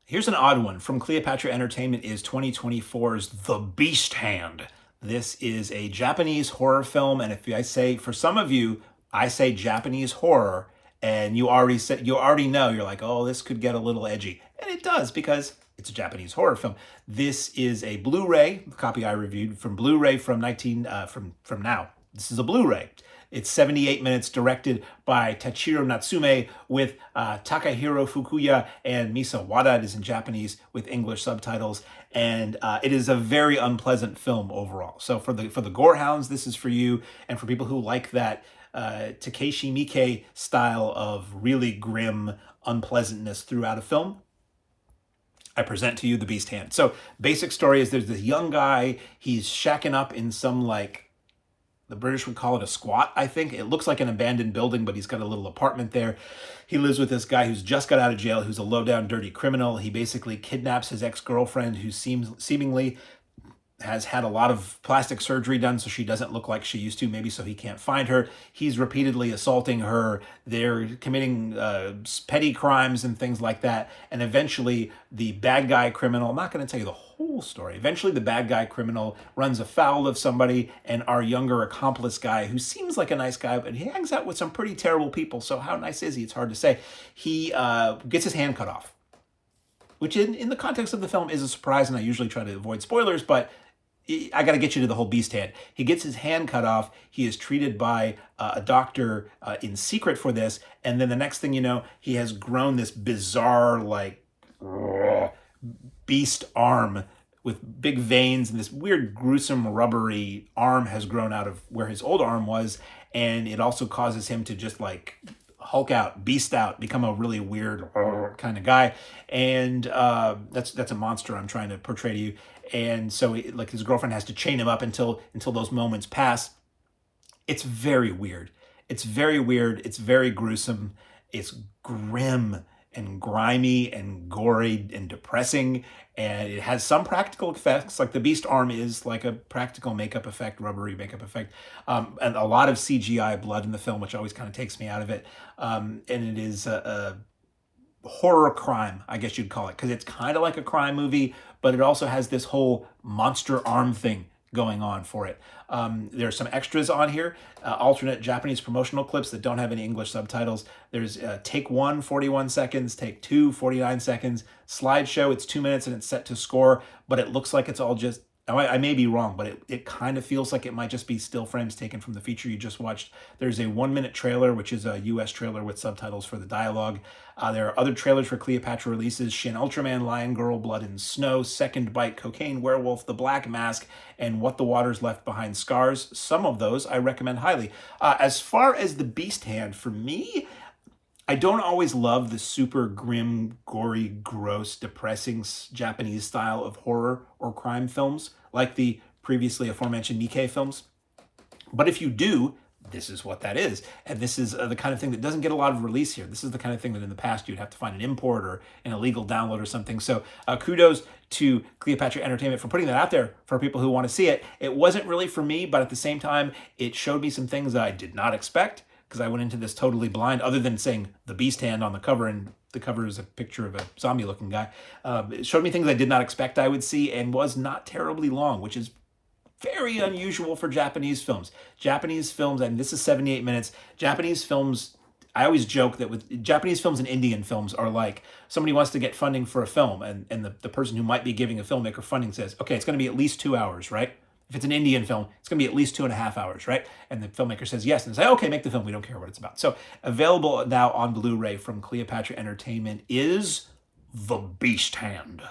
Here's an odd one from Cleopatra Entertainment is 2024's The Beast Hand. This is a Japanese horror film, and if I say, for some of you, I say Japanese horror, and you already know, you're like, oh, this could get a little edgy. And it does, because it's a Japanese horror film. This is a Blu-ray, the copy I reviewed from Blu-ray from from now. This is a Blu-ray. It's 78 minutes, directed by Taichiro Natsume, with Takahiro Fukuya and Misa Wada. It is in Japanese with English subtitles, and it is a very unpleasant film overall. So for the gorehounds, this is for you, and for people who like that Takeshi Miike style of really grim unpleasantness throughout a film, I present to you The Beast Hand. So basic story is there's this young guy, he's shacking up in some, like, the British would call it a squat, I think. It looks like an abandoned building, but he's got a little apartment there. He lives with this guy who's just got out of jail, who's a low-down, dirty criminal. He basically kidnaps his ex-girlfriend, who seemingly has had a lot of plastic surgery done so she doesn't look like she used to, maybe so he can't find her. He's repeatedly assaulting her. They're committing petty crimes and things like that. And eventually the bad guy criminal, I'm not going to tell you the whole story, eventually the bad guy criminal runs afoul of somebody, and our younger accomplice guy, who seems like a nice guy, but he hangs out with some pretty terrible people, so how nice is he? It's hard to say. He gets his hand cut off, which in the context of the film is a surprise, and I usually try to avoid spoilers, but I got to get you to the whole beast hand. He gets his hand cut off. He is treated by a doctor in secret for this. And then the next thing you know, he has grown this bizarre, like, beast arm with big veins, and this weird, gruesome, rubbery arm has grown out of where his old arm was. And it also causes him to just, like, Hulk out, beast out, become a really weird kind of guy. And that's a monster I'm trying to portray to you. And so, like, his girlfriend has to chain him up until those moments pass. It's very weird. It's very weird. It's very gruesome. It's grim and grimy and gory and depressing. And it has some practical effects, like the beast arm is like a practical makeup effect, rubbery makeup effect, and a lot of CGI blood in the film, which always kind of takes me out of it. And it is a horror crime, I guess you'd call it, because it's kind of like a crime movie, but it also has this whole monster arm thing going on for it. There's some extras on here, alternate Japanese promotional clips that don't have any English subtitles. There's take 1, 41 seconds, take 2, 49 seconds, slideshow, it's 2 minutes and it's set to score, but it looks like it's all just, I may be wrong, but it kind of feels like it might just be still frames taken from the feature you just watched. There's a 1-minute trailer, which is a US trailer with subtitles for the dialogue. There are other trailers for Cleopatra releases: Shin Ultraman, Lion Girl, Blood and Snow, Second Bite, Cocaine Werewolf, The Black Mask, and What the Waters Left Behind Scars. Some of those I recommend highly. As far as The Beast Hand, for me, I don't always love the super grim, gory, gross, depressing Japanese style of horror or crime films, like the previously aforementioned Miike films. But if you do, this is what that is. And this is the kind of thing that doesn't get a lot of release here. This is the kind of thing that in the past you'd have to find an import or an illegal download or something. So kudos to Cleopatra Entertainment for putting that out there for people who want to see it. It wasn't really for me, but at the same time, it showed me some things that I did not expect, because I went into this totally blind, other than saying The Beast Hand on the cover, and the cover is a picture of a zombie-looking guy. It showed me things I did not expect I would see, and was not terribly long, which is very unusual for Japanese films. Japanese films, and this is 78 minutes, Japanese films, I always joke that with Japanese films and Indian films are like, somebody wants to get funding for a film, and the person who might be giving a filmmaker funding says, okay, it's going to be at least 2 hours, right? If it's an Indian film, it's going to be at least 2.5 hours, right? And the filmmaker says yes, and say, okay, make the film. We don't care what it's about. So available now on Blu-ray from Cleopatra Entertainment is The Beast Hand.